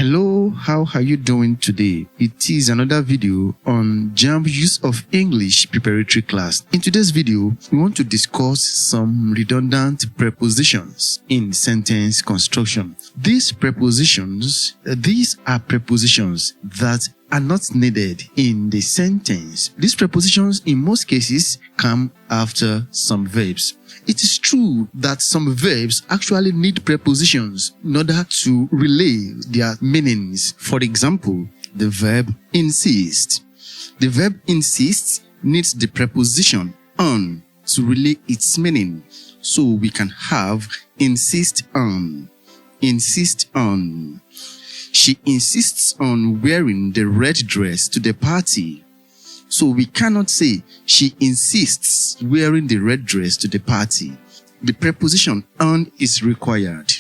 Hello, how are you doing today? It is another video on JAMB Use of English Preparatory Class. In today's video, we want to discuss some redundant prepositions in sentence construction. These are prepositions that are not needed in the sentence. These prepositions in most cases come after some verbs. It is true that some verbs actually need prepositions in order to relay their meanings. For example, the verb insist. The verb insist needs the preposition on to relay its meaning. So we can have insist on. Insist on. She insists on wearing the red dress to the party. So we cannot say she insists wearing the red dress to the party. The preposition on is required.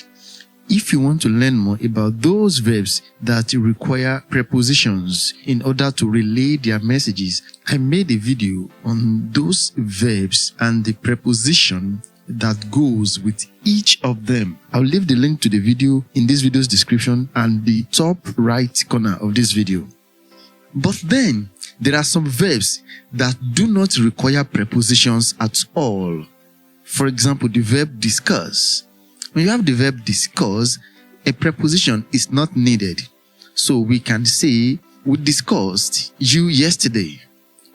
If you want to learn more about those verbs that require prepositions in order to relay their messages, I made a video on those verbs and the preposition that goes with each of them. I'll leave the link to the video in this video's description and the top right corner of this video. But then, there are some verbs that do not require prepositions at all. For example, the verb discuss. When you have the verb discuss, a preposition is not needed. So we can say, we discussed you yesterday.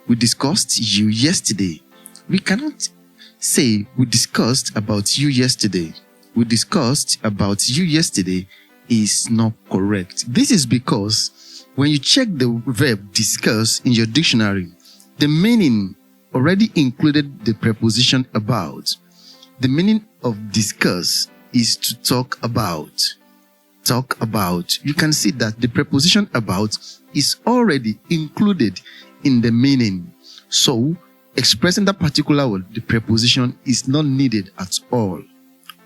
We discussed you yesterday. We cannot say, we discussed about you yesterday. We discussed about you yesterday is not correct. This is because when you check the verb discuss in your dictionary, the meaning already included the preposition about. The meaning of discuss is to talk about. Talk about. You can see that the preposition about is already included in the meaning. So, expressing that particular word, the preposition is not needed at all.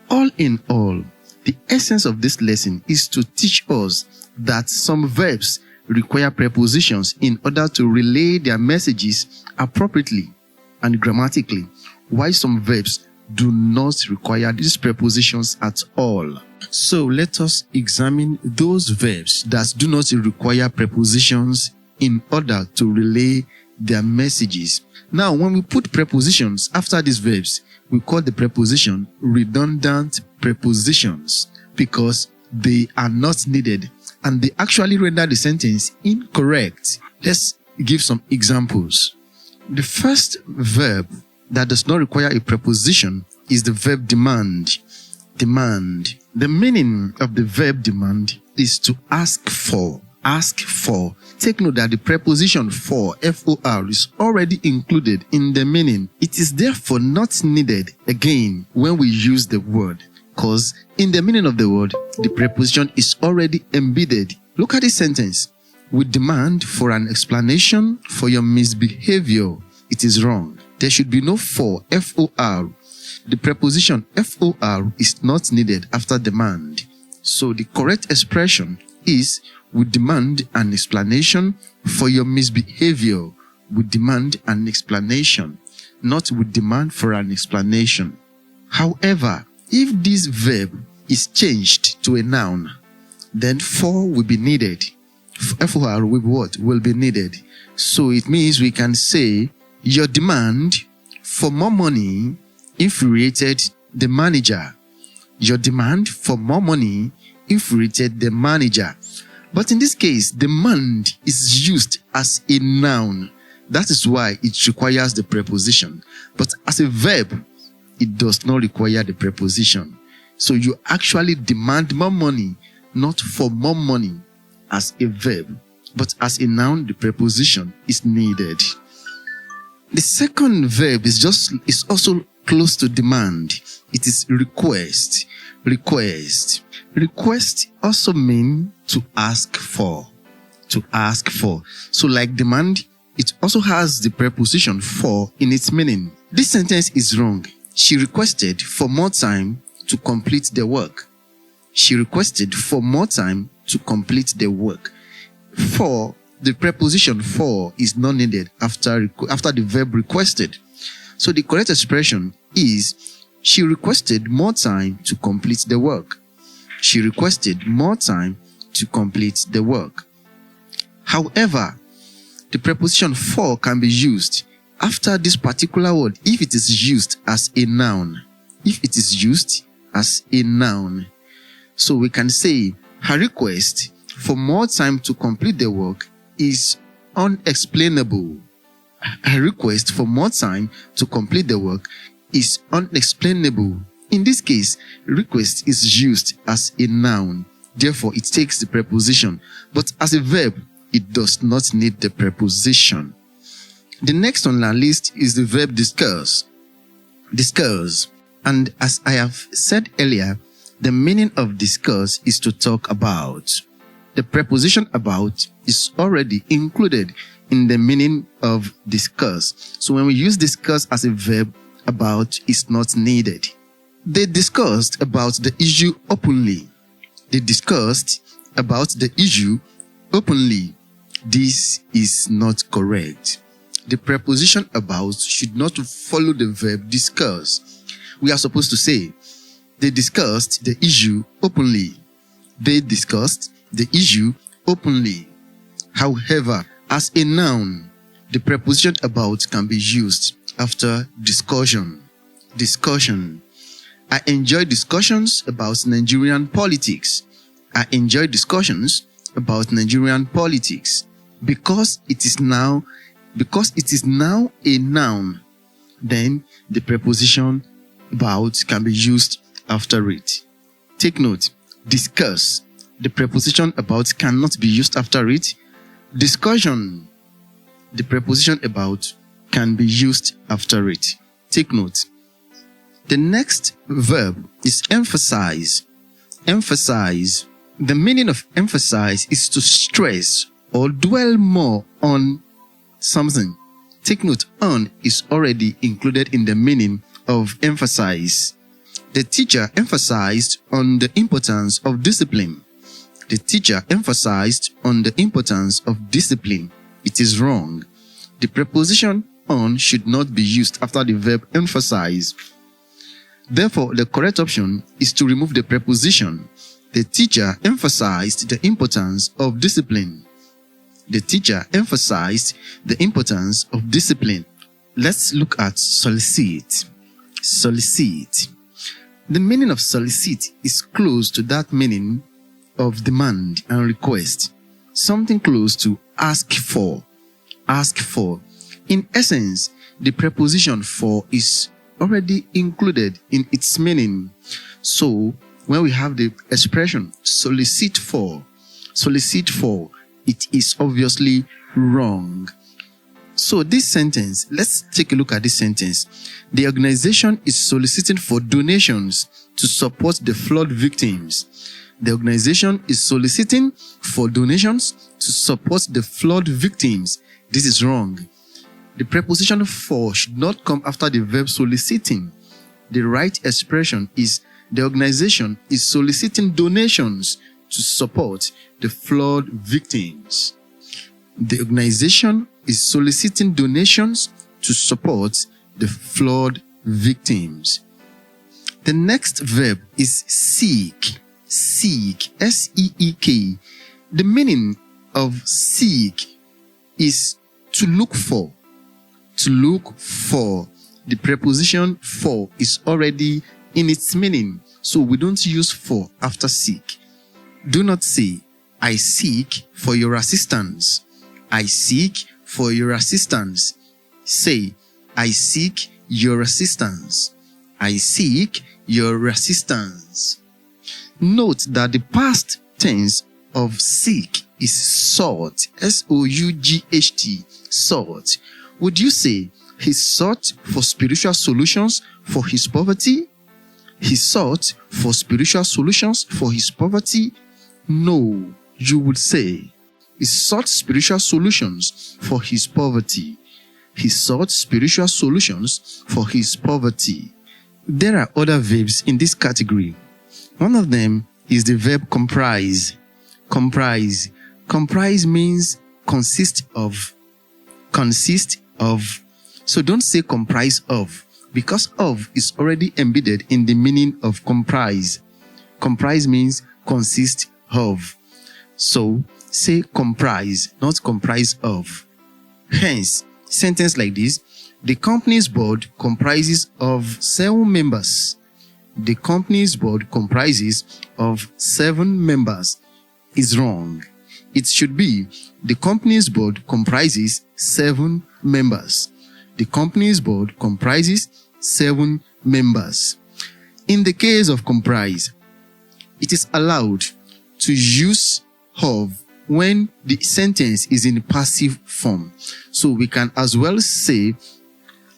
All in all, the essence of this lesson is to teach us that some verbs require prepositions in order to relay their messages appropriately and grammatically, while some verbs do not require these prepositions at all. So let us examine those verbs that do not require prepositions in order to relay their messages. Now, when we put prepositions after these verbs, we call the preposition redundant prepositions because they are not needed and they actually render the sentence incorrect. Let's give some examples. The first verb that does not require a preposition is the verb demand. Demand. The meaning of the verb demand is to ask for. Ask for. Take note that the preposition for, F-O-R, is already included in the meaning. It is therefore not needed again when we use the word, because in the meaning of the word, the preposition is already embedded. Look at this sentence. We demand for an explanation for your misbehavior. It is wrong. There should be no for, F-O-R. The preposition F-O-R is not needed after demand. So the correct expression is we demand an explanation for your misbehavior. We demand an explanation, not we demand for an explanation. However, if this verb is changed to a noun, then for will be needed. For with what? Will be needed. So it means we can say, your demand for more money infuriated the manager. Your demand for more money infuriated the manager. But in this case, demand is used as a noun. That is why it requires the preposition. But as a verb, it does not require the preposition. So you actually demand more money, not for more money as a verb. But as a noun, the preposition is needed. The second verb is also close to demand. It is request. Request. Request also means to ask for. To ask for. So like demand, it also has the preposition for in its meaning. This sentence is wrong. She requested for more time to complete the work. She requested for more time to complete the work. For, the preposition for is not needed after the verb requested. So the correct expression is she requested more time to complete the work. She requested more time to complete the work. However, the preposition for can be used after this particular word if it is used as a noun. If it is used as a noun. So we can say her request for more time to complete the work is unexplainable. Her request for more time to complete the work is unexplainable. In this case, request is used as a noun. Therefore, it takes the preposition. But as a verb, it does not need the preposition. The next on our list is the verb discuss. Discuss. And as I have said earlier, the meaning of discuss is to talk about. The preposition about is already included in the meaning of discuss. So when we use discuss as a verb, about is not needed. They discussed about the issue openly. They discussed about the issue openly. This is not correct. The preposition about should not follow the verb discuss. We are supposed to say, they discussed the issue openly. They discussed the issue openly. However, as a noun, the preposition about can be used after discussion. Discussion. I enjoy discussions about Nigerian politics. I enjoy discussions about Nigerian politics. Because it is now a noun, then the preposition about can be used after it. Take note, discuss. The preposition about cannot be used after it. Discussion. The preposition about can be used after it. Take note. The next verb is emphasize. Emphasize. The meaning of emphasize is to stress or dwell more on something. Take note, on is already included in the meaning of emphasize. The teacher emphasized on the importance of discipline. The teacher emphasized on the importance of discipline. It is wrong. The preposition on should not be used after the verb emphasize. Therefore, the correct option is to remove the preposition. The teacher emphasized the importance of discipline. The teacher emphasized the importance of discipline. Let's look at solicit. Solicit. The meaning of solicit is close to that meaning of demand and request. Something close to ask for. Ask for. In essence, the preposition for is already included in its meaning. So, when we have the expression solicit for, it is obviously wrong. So this sentence, let's take a look at this sentence. The organization is soliciting for donations to support the flood victims. The organization is soliciting for donations to support the flood victims. This is wrong. The preposition for should not come after the verb soliciting. The right expression is the organization is soliciting donations to support the flood victims. The organization is soliciting donations to support the flood victims. The next verb is seek. Seek. S-E-E-K. The meaning of seek is to look for. To look for. The preposition for is already in its meaning, so we don't use for after seek. Do not say, I seek for your assistance. I seek for your assistance. Say, I seek your assistance. I seek your assistance. Note that the past tense of seek is sought. S-O-U-G-H-T. Sought. Would you say he sought for spiritual solutions for his poverty? He sought for spiritual solutions for his poverty? No, you would say he sought spiritual solutions for his poverty. He sought spiritual solutions for his poverty. There are other verbs in this category. One of them is the verb comprise. Comprise. Comprise means consist of. Consist of. So don't say comprise of, because of is already embedded in the meaning of comprise. Comprise means consist of. So say comprise, not comprise of. Hence, sentence like this: the company's board comprises of 7 members. The company's board comprises of 7 members is wrong. It should be the company's board comprises 7 members. The company's board comprises 7 members. In the case of comprise, it is allowed to use of when the sentence is in passive form. So we can as well say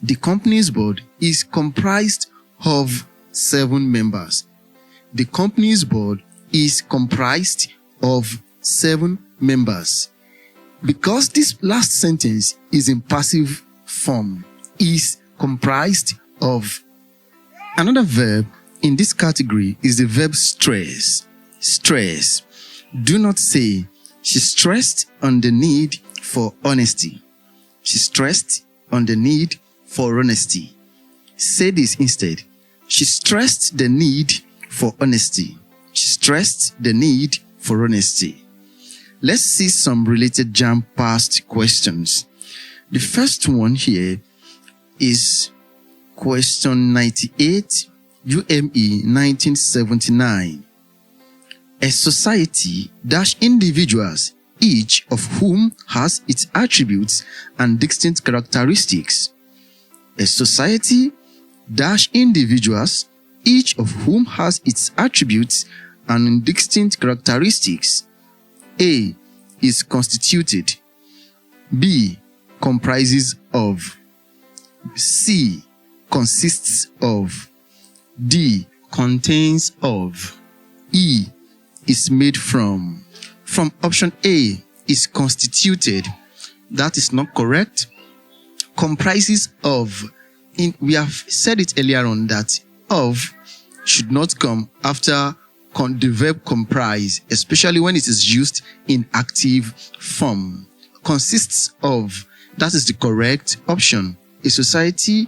the company's board is comprised of 7 members. The company's board is comprised of 7 members. Because this last sentence is in passive form, is comprised of. Another verb in this category is the verb stress. Stress. Do not say she stressed on the need for honesty. She stressed on the need for honesty. Say this instead: she stressed the need for honesty. She stressed the need for honesty. Let's see some related JAMB past questions. The first one here is question 98, UME 1979. A society dash individuals, each of whom has its attributes and distinct characteristics. A society dash individuals, each of whom has its attributes and distinct characteristics. A is constituted. B comprises of. C consists of. D contains of. E is made from. From option A is constituted. That is not correct. Comprises of. We have said it earlier on that of should not come after the verb comprise, especially when it is used in active form. Consists of. That is the correct option. A society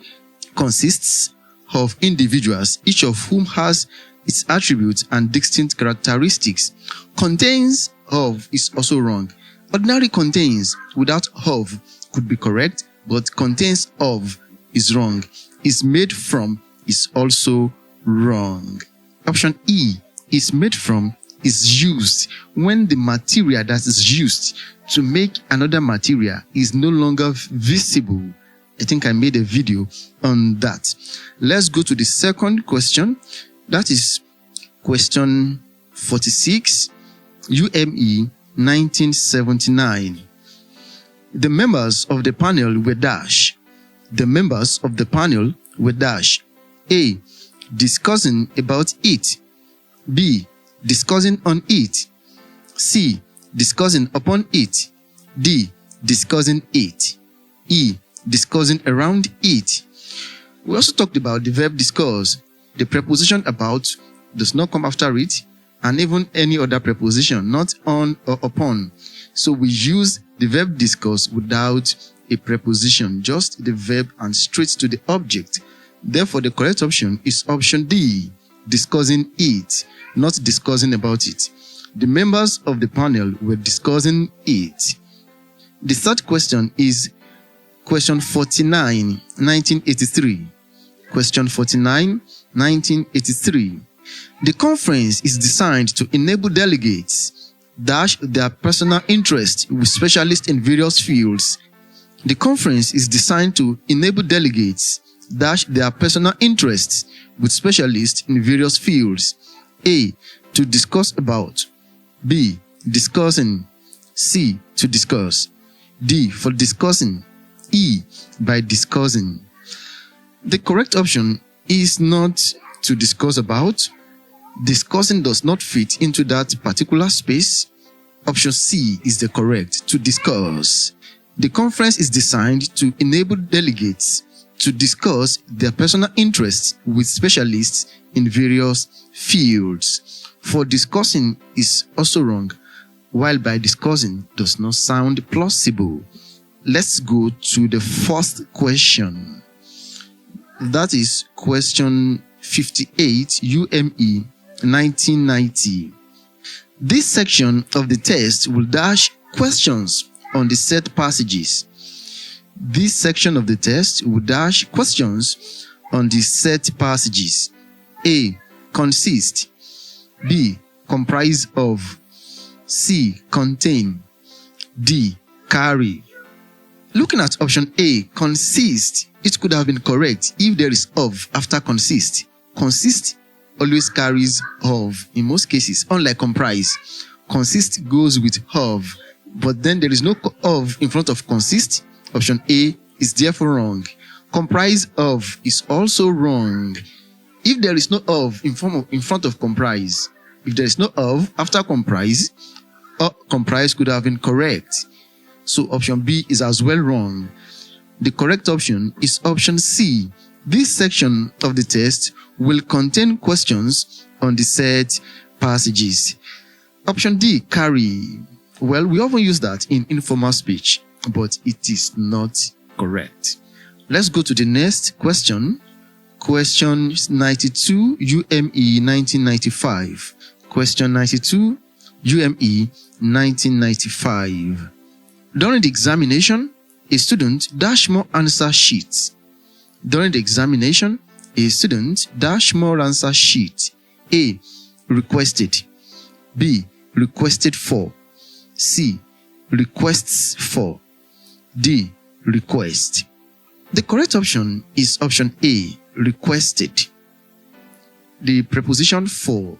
consists of individuals, each of whom has its attributes and distinct characteristics. Contains of is also wrong. Ordinary contains without of could be correct, but contains of is wrong. Is made from is also wrong. Option E is made from is used when the material that is used to make another material is no longer visible. I think I made a video on that. Let's go to the second question. That is question 46, UME 1979. The members of the panel were dash. The members of the panel were dash. A. Discussing about it. B. Discussing on it. C. Discussing upon it. D. Discussing it. E. Discussing around it. We also talked about the verb discuss. The preposition about does not come after it, and even any other preposition, not on or upon. So we use the verb discuss without a preposition, just the verb and straight to the object. Therefore, the correct option is option D, discussing it, not discussing about it. The members of the panel were discussing it. The third question is question 49, 1983. Question 49, 1983. The conference is designed to enable delegates dash their personal interest with specialists in various fields. The conference is designed to enable delegates dash their personal interests with specialists in various fields. A. To discuss about. B. Discussing. C. To discuss. D. For discussing. E. By discussing. The correct option is not to discuss about. Discussing does not fit into that particular space. Option C is the correct, to discuss. The conference is designed to enable delegates to discuss their personal interests with specialists in various fields. For discussing is also wrong, while by discussing does not sound plausible. Let's go to the fourth question. That is question 58, UME 1990. This section of the test will dash questions on the set passages. This section of the test will dash questions on the set passages. A. Consist. B. Comprise of. C. Contain. D. Carry. Looking at option A, consist, it could have been correct if there is of after consist. Consist always carries of in most cases, unlike comprise. Consist goes with of, but then there is no of in front of consist. Option A is therefore wrong. Comprise of is also wrong. If there is no of in front of comprise, if there is no of after comprise, comprise could have been correct. So option B is as well wrong. The correct option is option C. This section of the test will contain questions on the set passages. Option D, carry. Well, we often use that in informal speech, but it is not correct. Let's go to the next question. Question 92, UME 1995. Question 92, UME 1995. During the examination, a student dash more answer sheets. During the examination, a student dash more answer sheet. A. Requested. B. Requested for. C. Requests for. D. Request. The correct option is option A. Requested. The preposition for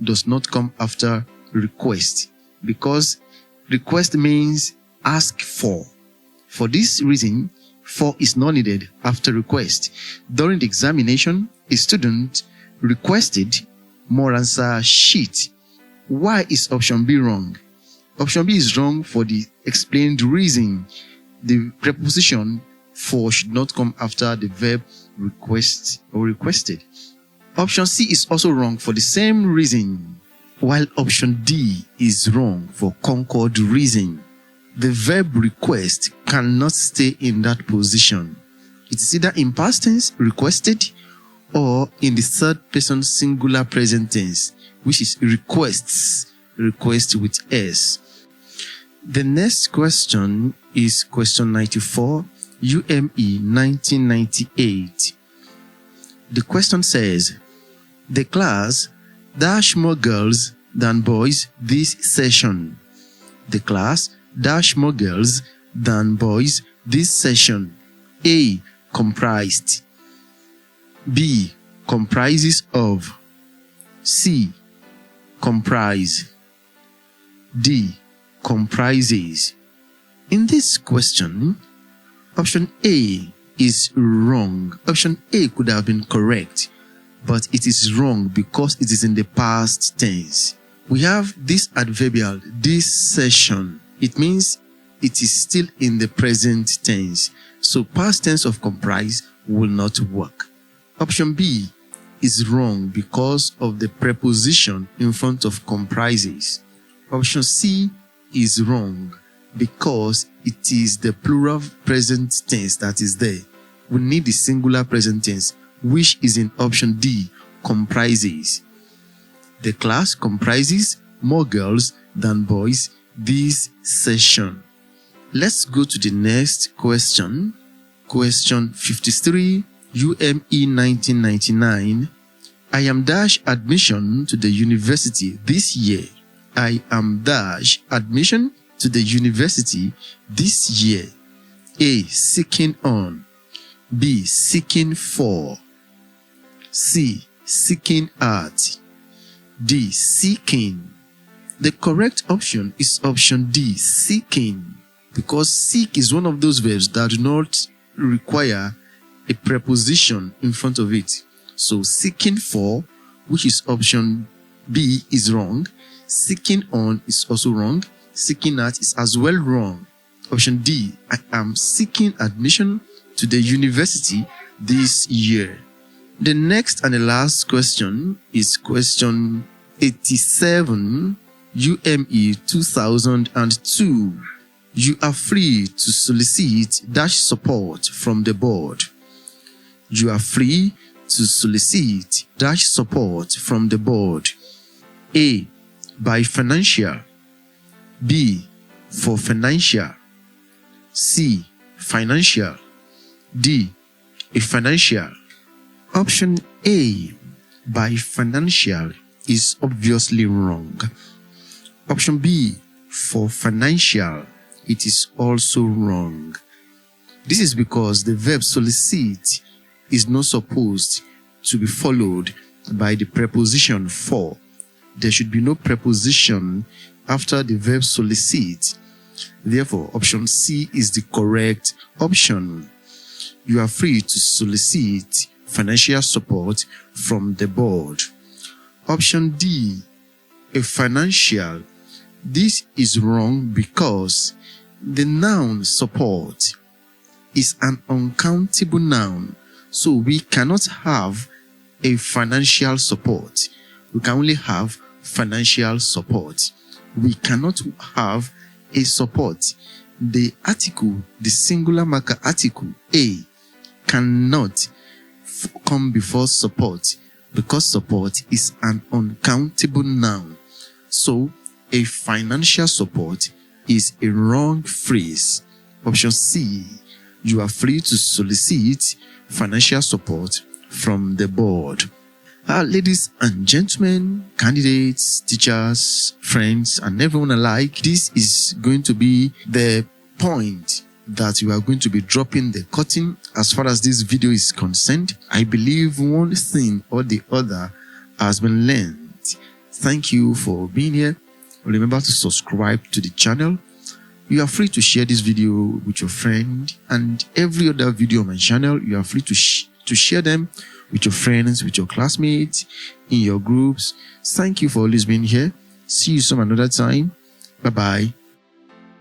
does not come after request because request means ask for. For this reason, for is not needed after request. During the examination, a student requested more answer sheet. Why is option B wrong? Option B is wrong for the explained reason. The preposition for should not come after the verb request or requested. Option C is also wrong for the same reason, while option D is wrong for concord reason. The verb request cannot stay in that position. It is either in past tense, requested, or in the third person singular present tense, which is requests, request with S. The next question is question 94, UME 1998. The question says, the class dash more girls than boys this session. The class dash more girls than boys this session. A. Comprised. B. Comprises of. C. Comprise. D. Comprises. In this question, option A is wrong. Option A could have been correct, but it is wrong because it is in the past tense. We have this adverbial, this session. It means it is still in the present tense. So past tense of comprise will not work. Option B is wrong because of the preposition in front of comprises. Option C is wrong because it is the plural present tense that is there. We need the singular present tense, which is in option D, comprises. The class comprises more girls than boys this session. Let's go to the next question. Question 53, UME 1999. I am dash admission to the university this year. I am dash admission to the university this year. A. Seeking on. B. Seeking for. C. Seeking at. D. Seeking. The correct option is option D, seeking, because seek is one of those verbs that do not require a preposition in front of it. So seeking for, which is option B, is wrong. Seeking on is also wrong. Seeking at is as well wrong. Option D, I am seeking admission to the university this year. The next and the last question is question 87, UME 2002. You are free to solicit dash support from the board. You are free to solicit dash support from the board. A. by financial. B, for financial. C, financial. D, a financial. Option A, by financial, is obviously wrong. Option B, for financial, it is also wrong. This is because the verb solicit is not supposed to be followed by the preposition for. There should be no preposition after the verb solicit. Therefore, option C is the correct option. You are free to solicit financial support from the board. Option D, a financial. This is wrong because the noun support is an uncountable noun. So we cannot have a financial support. We can only have financial support. We cannot have a support. The article, the singular marker article A, cannot come before support because support is an uncountable noun. So a financial support is a wrong phrase. Option C, you are free to solicit financial support from the board. Ladies and gentlemen, candidates, teachers, friends, and everyone alike, this is going to be the point that you are going to be dropping the curtain as far as this video is concerned. I believe one thing or the other has been learned. Thank you for being here. Remember to subscribe to the channel. You are free to share this video with your friend, and every other video on my channel, you are free to share them with your friends, with your classmates, in your groups. Thank you for always being here. See you some another time. Bye-bye.